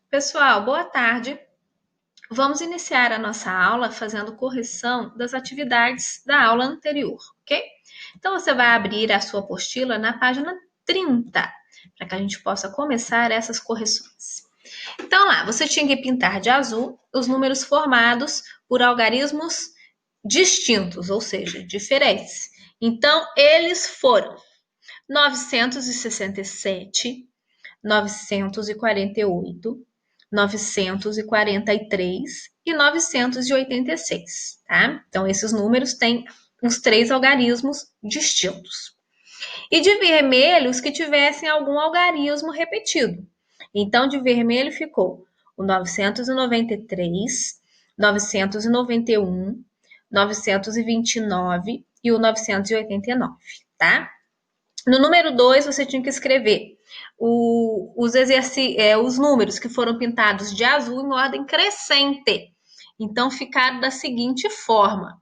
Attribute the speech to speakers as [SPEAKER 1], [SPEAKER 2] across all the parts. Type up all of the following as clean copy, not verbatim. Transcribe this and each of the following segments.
[SPEAKER 1] Pessoal, boa tarde. Vamos iniciar a nossa aula fazendo correção das atividades da aula anterior, ok? Então, você vai abrir a sua apostila na página 30, para que a gente possa começar essas correções. Então, lá, você tinha que pintar de azul os números formados por algarismos distintos, ou seja, diferentes. Então, eles foram 967, 948, 943 e 986, tá? Então, esses números têm os 3 algarismos distintos. E de vermelho, os que tivessem algum algarismo repetido. Então, de vermelho ficou o 993, 991, 929 e o 989, tá? No número 2, você tinha que escrever os números que foram pintados de azul em ordem crescente. Então, ficaram da seguinte forma: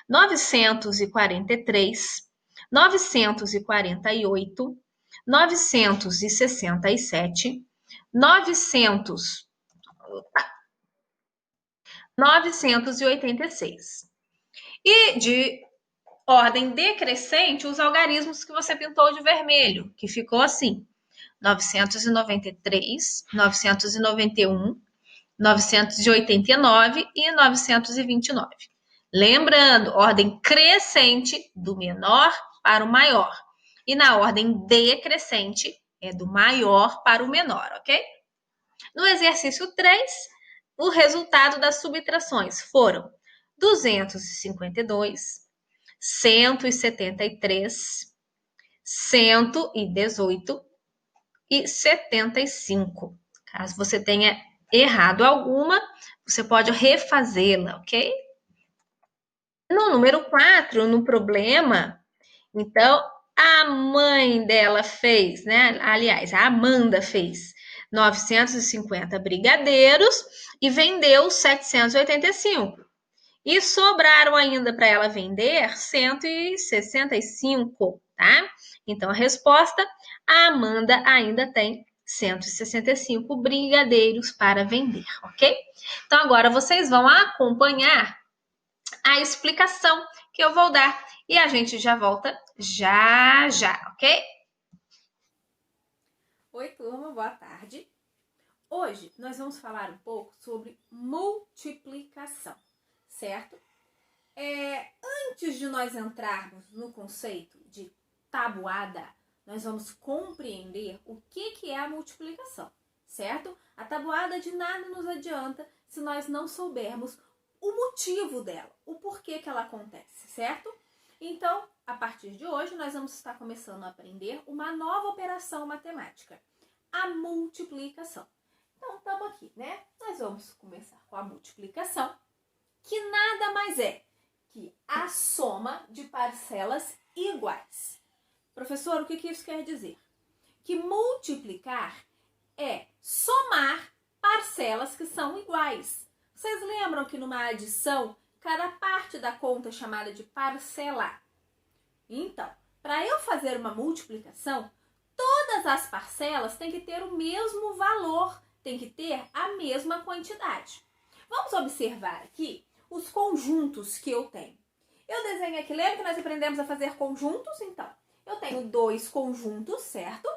[SPEAKER 1] 943, 948, 967, 986. E de ordem decrescente, os algarismos que você pintou de vermelho, que ficou assim: 993, 991, 989 e 929. Lembrando, ordem crescente do menor para o maior. E na ordem decrescente é do maior para o menor, ok? No exercício 3, o resultado das subtrações foram 252, 173, 118 e 75. Caso você tenha errado alguma, você pode refazê-la, ok? No número 4, no problema, então, a mãe dela fez, né? Aliás, a Amanda fez 950 brigadeiros e vendeu 785. E sobraram ainda para ela vender 165, tá? Então, a resposta, a Amanda ainda tem 165 brigadeiros para vender, ok? Então, agora vocês vão acompanhar a explicação que eu vou dar e a gente já volta já, ok?
[SPEAKER 2] Oi, turma, boa tarde. Hoje nós vamos falar um pouco sobre multiplicação, certo? Antes de nós entrarmos no conceito de tabuada, nós vamos compreender o que é a multiplicação, certo? A tabuada de nada nos adianta se nós não soubermos o motivo dela, o porquê que ela acontece, certo? Então, a partir de hoje, nós vamos estar começando a aprender uma nova operação matemática, a multiplicação. Então, estamos aqui, né? Nós vamos começar com a multiplicação, que nada mais é que a soma de parcelas iguais. Professor, o que isso quer dizer? Que multiplicar é somar parcelas que são iguais. Vocês lembram que numa adição, cada parte da conta é chamada de parcela? Então, para eu fazer uma multiplicação, todas as parcelas têm que ter o mesmo valor, tem que ter a mesma quantidade. Vamos observar aqui os conjuntos que eu tenho. Eu desenho aqui, lembra que nós aprendemos a fazer conjuntos? Então, eu tenho 2 conjuntos, certo?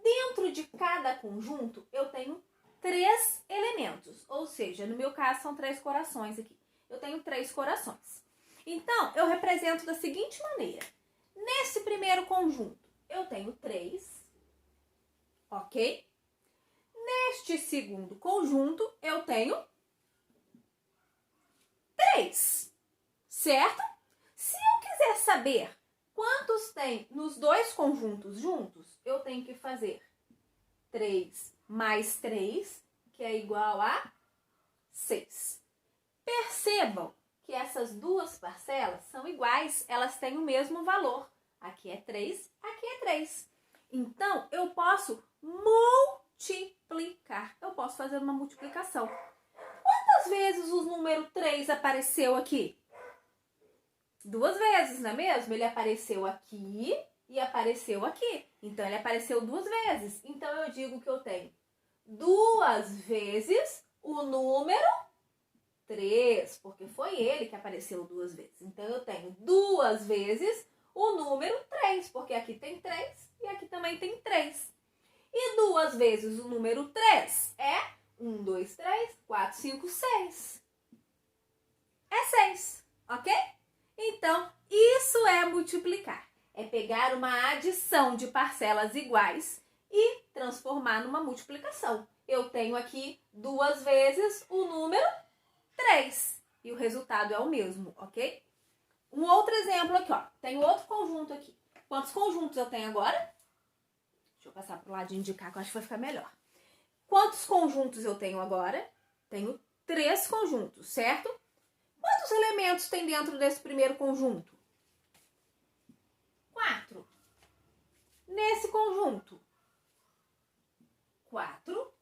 [SPEAKER 2] Dentro de cada conjunto, eu tenho 3 elementos. Ou seja, no meu caso, são 3 corações aqui. Eu tenho 3 corações. Então, eu represento da seguinte maneira. Nesse primeiro conjunto, eu tenho 3, ok? Neste segundo conjunto, eu tenho 3, certo? Se eu quiser saber quantos tem nos 2 conjuntos juntos, eu tenho que fazer 3 mais 3, que é igual a 6. Percebam que essas duas parcelas são iguais, elas têm o mesmo valor. Aqui é 3, aqui é 3. Então, eu posso multiplicar. Eu posso fazer uma multiplicação. Quantas vezes o número 3 apareceu aqui? 2 vezes, não é mesmo? Ele apareceu aqui e apareceu aqui. Então, ele apareceu 2 vezes. Então, eu digo que eu tenho 2 vezes o número 3, porque foi ele que apareceu 2 vezes. Então, eu tenho 2 vezes o número 3, porque aqui tem 3 e aqui também tem 3. E 2 vezes o número 3 é 1, 2, 3, 4, 5, 6. É 6, ok? Então, isso é multiplicar. É pegar uma adição de parcelas iguais e transformar numa multiplicação. Eu tenho aqui 2 vezes o número 3. E o resultado é o mesmo, ok? Um outro exemplo aqui, ó. Tem outro conjunto aqui. Quantos conjuntos eu tenho agora? Deixa eu passar pro ladinho de cá, que eu acho que vai ficar melhor. Quantos conjuntos eu tenho agora? Tenho 3 conjuntos, certo? Quantos elementos tem dentro desse primeiro conjunto? 4. Nesse conjunto, 4.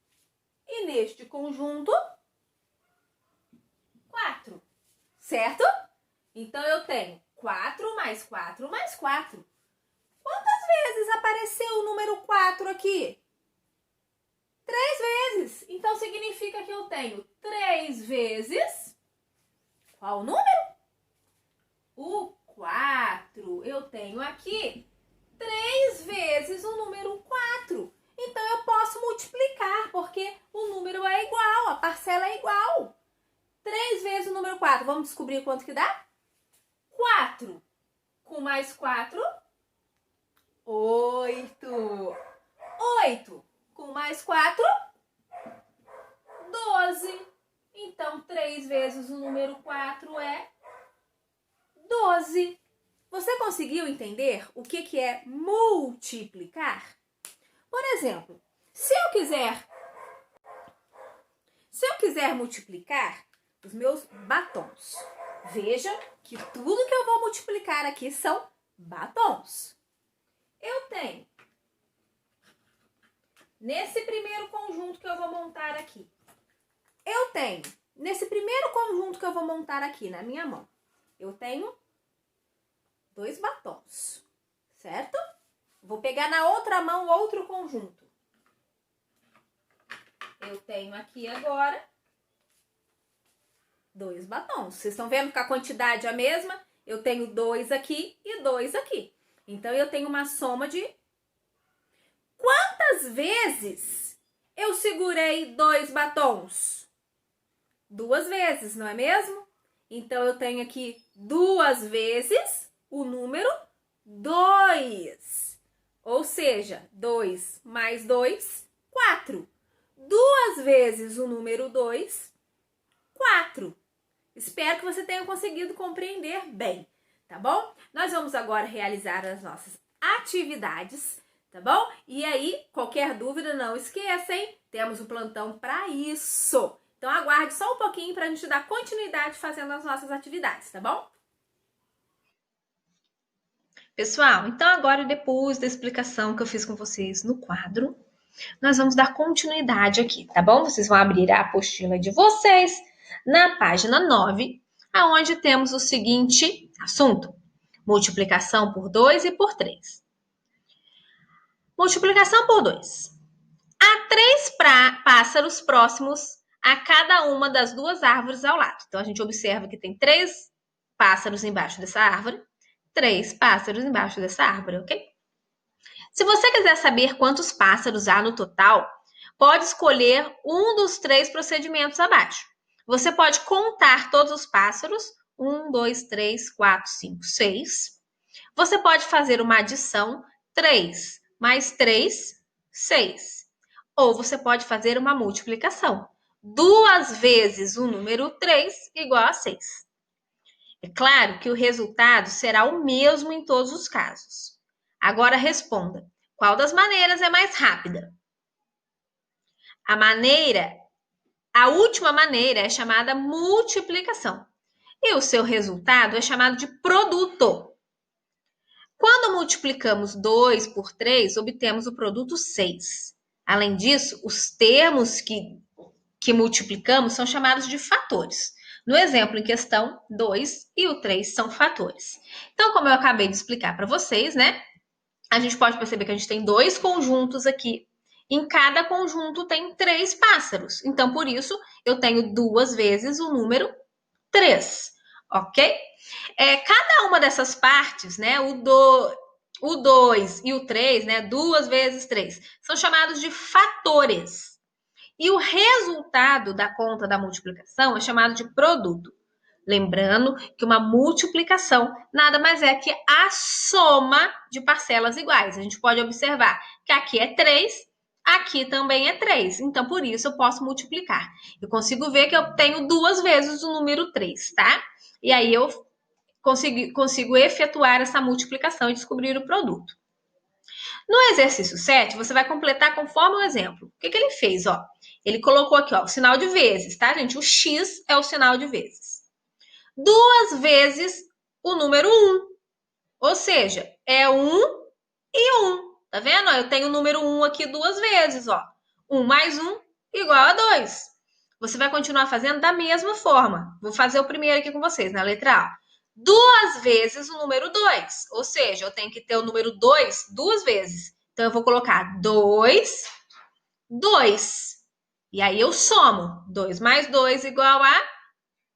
[SPEAKER 2] E neste conjunto, 4. Certo? Então, eu tenho 4 mais 4 mais 4. Quantas vezes apareceu o número 4 aqui? 3 vezes. Então, significa que eu tenho 3 vezes... Qual o número? O 4. Eu tenho aqui 3 vezes o número 4. Então, eu posso multiplicar, porque o número é igual, a parcela é igual. 3 vezes o número 4. Vamos descobrir quanto que dá? 4 com mais 4, 8. 8 com mais 4, 12. Então, 3 vezes o número 4 é 12. Você conseguiu entender o que é multiplicar? Por exemplo, se eu quiser multiplicar os meus batons, veja que tudo que eu vou multiplicar aqui são batons. Eu tenho, nesse primeiro conjunto que eu vou montar aqui, nesse primeiro conjunto que eu vou montar aqui na minha mão, eu tenho 2 batons, certo? Vou pegar na outra mão outro conjunto. Eu tenho aqui agora 2 batons. Vocês estão vendo que a quantidade é a mesma? Eu tenho 2 aqui e 2 aqui. Então, eu tenho uma soma de... Quantas vezes eu segurei 2 batons? 2 vezes, não é mesmo? Então, eu tenho aqui 2 vezes o número 2. Ou seja, 2 mais 2, 4. 2 vezes o número 2, 4. Espero que você tenha conseguido compreender bem, tá bom? Nós vamos agora realizar as nossas atividades, tá bom? E aí, qualquer dúvida, não esqueça, hein? Temos o plantão para isso. Então, aguarde só um pouquinho para a gente dar continuidade fazendo as nossas atividades, tá bom?
[SPEAKER 1] Pessoal, então agora, depois da explicação que eu fiz com vocês no quadro, nós vamos dar continuidade aqui, tá bom? Vocês vão abrir a apostila de vocês na página 9, aonde temos o seguinte assunto: multiplicação por 2 e por 3. Multiplicação por 2. Há 3 pássaros próximos a cada uma das 2 árvores ao lado. Então, a gente observa que tem 3 pássaros embaixo dessa árvore, 3 pássaros embaixo dessa árvore, ok? Se você quiser saber quantos pássaros há no total, pode escolher um dos 3 procedimentos abaixo. Você pode contar todos os pássaros, 1, 2, 3, 4, 5, 6. Você pode fazer uma adição, 3 mais 3, 6. Ou você pode fazer uma multiplicação, 2 vezes o número 3 igual a 6. É claro que o resultado será o mesmo em todos os casos. Agora responda, qual das maneiras é mais rápida? A última maneira é chamada multiplicação. E o seu resultado é chamado de produto. Quando multiplicamos 2 por 3, obtemos o produto 6. Além disso, os termos que multiplicamos são chamados de fatores. No exemplo em questão, 2 e o 3 são fatores. Então, como eu acabei de explicar para vocês, né? a gente pode perceber que a gente tem 2 conjuntos aqui. Em cada conjunto tem 3 pássaros. Então, por isso, eu tenho 2 vezes o número 3, ok? Cada uma dessas partes, né, o 2 e o 3, né, 2 vezes 3, são chamados de fatores. E o resultado da conta da multiplicação é chamado de produto. Lembrando que uma multiplicação nada mais é que a soma de parcelas iguais. A gente pode observar que aqui é 3, aqui também é 3. Então, por isso, eu posso multiplicar. Eu consigo ver que eu tenho 2 vezes o número 3, tá? E aí, eu consigo efetuar essa multiplicação e descobrir o produto. No exercício 7, você vai completar conforme o exemplo. O que ele fez? Ó? Ele colocou aqui ó, o sinal de vezes, tá, gente? O X é o sinal de vezes. 2 vezes o número 1. Ou seja, é 1 e 1. Tá vendo? Ó, eu tenho o número 1 aqui 2 vezes. Ó. 1 mais 1 igual a 2. Você vai continuar fazendo da mesma forma. Vou fazer o primeiro aqui com vocês, na letra A. 2 vezes o número 2. Ou seja, eu tenho que ter o número 2 2 vezes. Então, eu vou colocar 2, 2. E aí, eu somo. 2 mais 2 igual a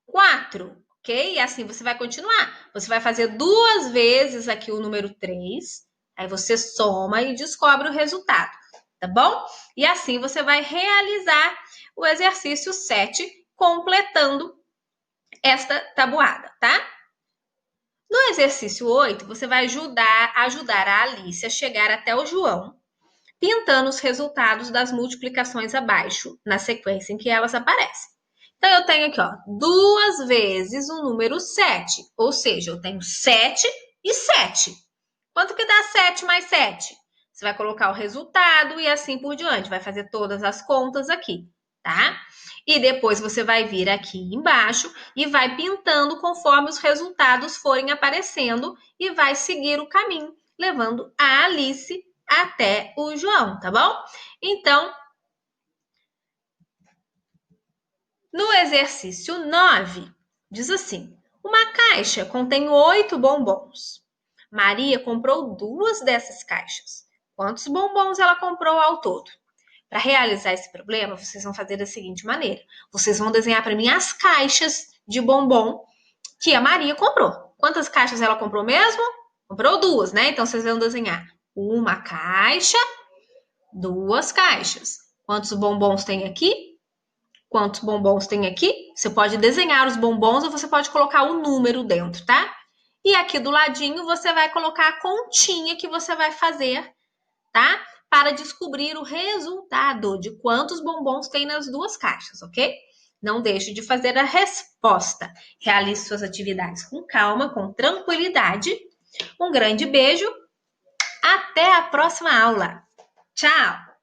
[SPEAKER 1] 4. Ok? E assim você vai continuar. Você vai fazer 2 vezes aqui o número 3. Aí, você soma e descobre o resultado. Tá bom? E assim, você vai realizar o exercício 7, completando esta tabuada, tá? No exercício 8, você vai ajudar a Alice a chegar até o João, pintando os resultados das multiplicações abaixo, na sequência em que elas aparecem. Então, eu tenho aqui, ó, 2 vezes o número 7, ou seja, eu tenho 7 e 7. Quanto que dá 7 mais 7? Você vai colocar o resultado e assim por diante, vai fazer todas as contas aqui, tá? E depois você vai vir aqui embaixo e vai pintando conforme os resultados forem aparecendo e vai seguir o caminho, levando a Alice até o João, tá bom? Então, no exercício 9, diz assim: uma caixa contém 8 bombons. Maria comprou 2 dessas caixas. Quantos bombons ela comprou ao todo? Para realizar esse problema, vocês vão fazer da seguinte maneira: vocês vão desenhar para mim as caixas de bombom que a Maria comprou. Quantas caixas ela comprou mesmo? Comprou 2, né? Então vocês vão desenhar uma caixa, 2 caixas. Quantos bombons tem aqui? Quantos bombons tem aqui? Você pode desenhar os bombons ou você pode colocar o número dentro, tá? E aqui do ladinho você vai colocar a continha que você vai fazer, tá? Para descobrir o resultado de quantos bombons tem nas 2 caixas, ok? Não deixe de fazer a resposta. Realize suas atividades com calma, com tranquilidade. Um grande beijo. Até a próxima aula. Tchau!